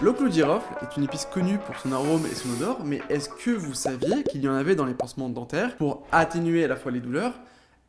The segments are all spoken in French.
Le clou de girofle est une épice connue pour son arôme et son odeur, mais est-ce que vous saviez qu'il y en avait dans les pansements dentaires pour atténuer à la fois les douleurs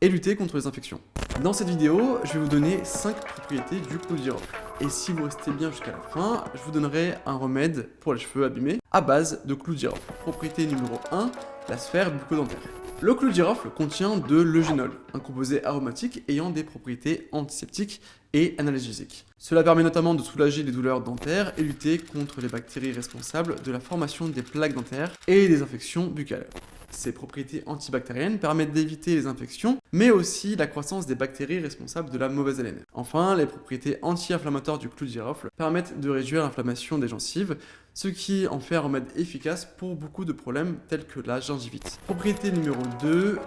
et lutter contre les infections? Dans cette vidéo, je vais vous donner 5 propriétés du clou de girofle. Et si vous restez bien jusqu'à la fin, je vous donnerai un remède pour les cheveux abîmés à base de clou de girofle. Propriété numéro 1, la sphère bucco-dentaire. Le clou de girofle contient de l'eugénol, un composé aromatique ayant des propriétés antiseptiques et analgésiques. Cela permet notamment de soulager les douleurs dentaires et lutter contre les bactéries responsables de la formation des plaques dentaires et des infections buccales. Ces propriétés antibactériennes permettent d'éviter les infections, mais aussi la croissance des bactéries responsables de la mauvaise haleine. Enfin, les propriétés anti-inflammatoires du clou de girofle permettent de réduire l'inflammation des gencives, ce qui en fait un remède efficace pour beaucoup de problèmes tels que la gingivite. Propriété numéro 2,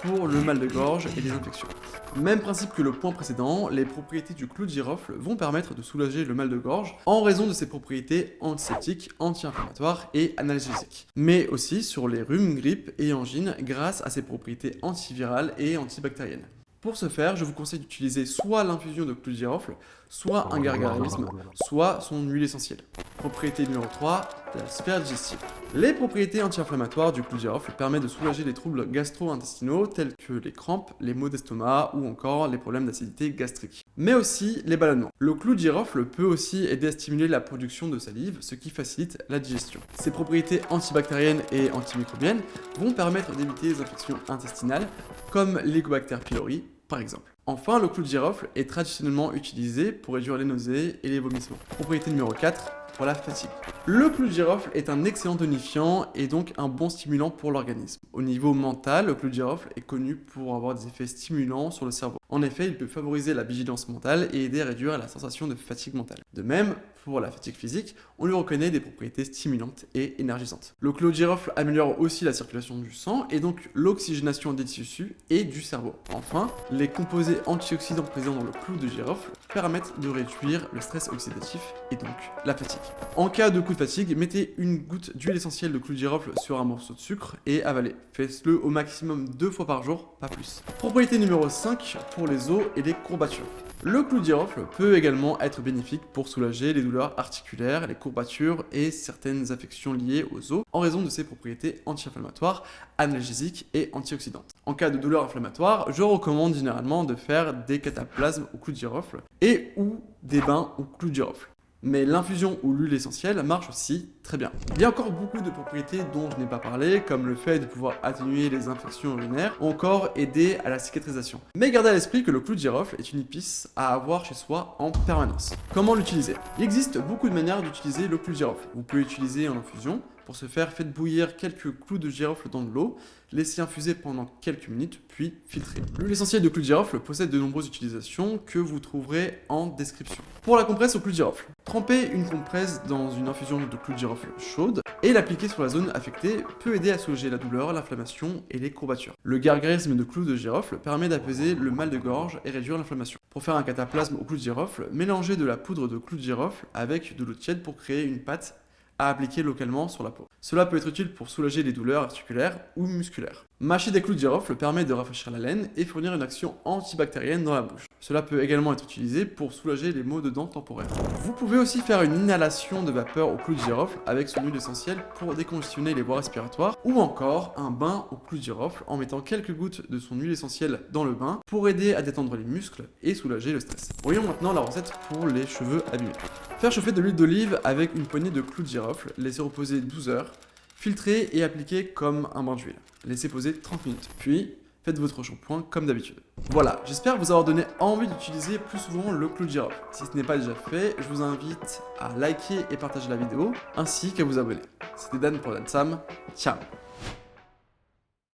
pour le mal de gorge et les infections. Même principe que le point précédent, les propriétés du clou de girofle vont permettre de soulager le mal de gorge en raison de ses propriétés antiseptiques, anti-inflammatoires et analgésiques. Mais aussi sur les rhumes, grippes et angines grâce à ses propriétés antivirales et antibactériennes. Pour ce faire, je vous conseille d'utiliser soit l'infusion de clou de girofle, soit un gargarisme, soit son huile essentielle. Propriété numéro 3, la sphère digestive. Les propriétés anti-inflammatoires du clou de girofle permettent de soulager les troubles gastro-intestinaux tels que les crampes, les maux d'estomac ou encore les problèmes d'acidité gastrique. Mais aussi les ballonnements. Le clou de girofle peut aussi aider à stimuler la production de salive, ce qui facilite la digestion. Ses propriétés antibactériennes et antimicrobiennes vont permettre d'éviter les infections intestinales comme l'Helicobacter pylori par exemple. Enfin, le clou de girofle est traditionnellement utilisé pour réduire les nausées et les vomissements. Propriété numéro 4, pour la fatigue. Le clou de girofle est un excellent tonifiant et donc un bon stimulant pour l'organisme. Au niveau mental, le clou de girofle est connu pour avoir des effets stimulants sur le cerveau. En effet, il peut favoriser la vigilance mentale et aider à réduire la sensation de fatigue mentale. De même, pour la fatigue physique, on lui reconnaît des propriétés stimulantes et énergisantes. Le clou de girofle améliore aussi la circulation du sang et donc l'oxygénation des tissus et du cerveau. Enfin, les composés antioxydants présents dans le clou de girofle permettent de réduire le stress oxydatif et donc la fatigue. En cas de coup de fatigue, mettez une goutte d'huile essentielle de clou de girofle sur un morceau de sucre et avalez. Faites-le au maximum 2 fois par jour, pas plus. Propriété numéro 5, pour les os et les courbatures. Le clou de girofle peut également être bénéfique pour soulager les douleurs articulaires, les courbatures et certaines affections liées aux os en raison de ses propriétés anti-inflammatoires, analgésiques et antioxydantes. En cas de douleur inflammatoire, je recommande généralement de faire des cataplasmes au clou de girofle et ou des bains au clou de girofle. Mais l'infusion ou l'huile essentielle marche aussi très bien. Il y a encore beaucoup de propriétés dont je n'ai pas parlé, comme le fait de pouvoir atténuer les infections urinaires ou encore aider à la cicatrisation. Mais gardez à l'esprit que le clou de girofle est une épice à avoir chez soi en permanence. Comment l'utiliser? Il existe beaucoup de manières d'utiliser le clou de girofle. Vous pouvez l'utiliser en infusion. Pour ce faire, faites bouillir quelques clous de girofle dans de l'eau, laissez infuser pendant quelques minutes, puis filtrez. L'huile essentielle de clou de girofle possède de nombreuses utilisations que vous trouverez en description. Pour la compresse au clou de girofle, trempez une compresse dans une infusion de clou de girofle chaude et l'appliquer sur la zone affectée peut aider à soulager la douleur, l'inflammation et les courbatures. Le gargarisme de clou de girofle permet d'apaiser le mal de gorge et réduire l'inflammation. Pour faire un cataplasme au clou de girofle, mélangez de la poudre de clou de girofle avec de l'eau tiède pour créer une pâte à appliquer localement sur la peau. Cela peut être utile pour soulager les douleurs articulaires ou musculaires. Mâcher des clous de girofle permet de rafraîchir la laine et fournir une action antibactérienne dans la bouche. Cela peut également être utilisé pour soulager les maux de dents temporaires. Vous pouvez aussi faire une inhalation de vapeur au clou de girofle avec son huile essentielle pour décongestionner les voies respiratoires ou encore un bain au clou de girofle en mettant quelques gouttes de son huile essentielle dans le bain pour aider à détendre les muscles et soulager le stress. Voyons maintenant la recette pour les cheveux abîmés. Faire chauffer de l'huile d'olive avec une poignée de clou de girofle, laisser reposer 12 heures, filtrer et appliquer comme un bain d'huile. Laissez poser 30 minutes, puis faites votre shampoing comme d'habitude. Voilà, j'espère vous avoir donné envie d'utiliser plus souvent le clou de girofle. Si ce n'est pas déjà fait, je vous invite à liker et partager la vidéo, ainsi qu'à vous abonner. C'était Dan pour Dan Sam, ciao.